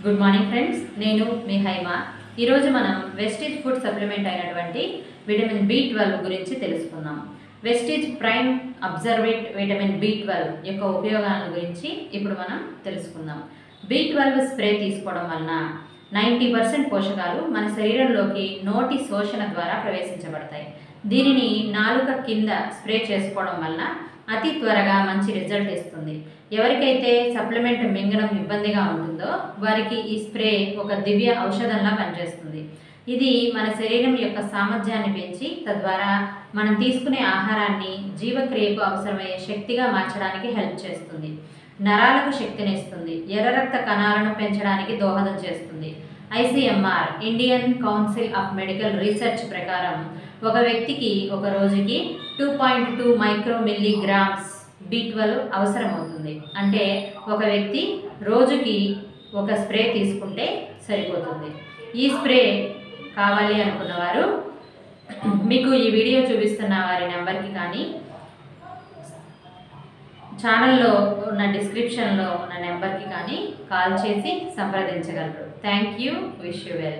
Good morning friends, నేను మీ హైమ. ఈరోజు మనం వెస్టీజ్ ఫుడ్ సప్లిమెంట్ అయినటువంటి విటమిన్ B12 గురించి తెలుసుకుందాం. వెస్టీజ్ ప్రైమ్ అబ్జర్వేట్ విటమిన్ B12 యొక్క ఉపయోగాల గురించి ఇప్పుడు మనం తెలుసుకుందాం. B12 స్ప్రే తీసుకోవడం వలన 90% పోషకాలు మన శరీరంలోకి నోటి శోషణ ద్వారా ప్రవేశించబడతాయి. దీనిని నాలుక కింద స్ప్రే చేసుకోవడం వలన అతి త్వరగా మంచి రిజల్ట్ ఇస్తుంది. ఎవరికైతే సప్లిమెంట్ మింగడం ఇబ్బందిగా ఉంటుందో వారికి ఈ స్ప్రే ఒక దివ్య ఔషధంలా పనిచేస్తుంది. ఇది మన శరీరం యొక్క సామర్థ్యాన్ని పెంచి తద్వారా మనం తీసుకునే ఆహారాన్ని జీవక్రియకు అవసరమయ్యే శక్తిగా మార్చడానికి హెల్ప్ చేస్తుంది. నరాలకు శక్తినిస్తుంది. ఎర్ర రక్త కణాలను పెంచడానికి దోహదం చేస్తుంది. ICMR Indian council of medical research ప్రకారం ఒక వ్యక్తికి ఒక రోజుకి 2.2 మైక్రోమిల్లీగ్రామ్స్ B12 అవసరమవుతుంది. అంటే ఒక వ్యక్తి రోజుకి ఒక స్ప్రే తీసుకుంటే సరిపోతుంది. ఈ స్ప్రే కావాలి అనుకున్నవారు మీకు ఈ వీడియో చూపిస్తున్న వారి నెంబర్కి కానీ ఛానల్లో ఉన్న డిస్క్రిప్షన్లో ఉన్న నెంబర్కి కానీ కాల్ చేసి సంప్రదించగలరు. Thank you. Wish you well.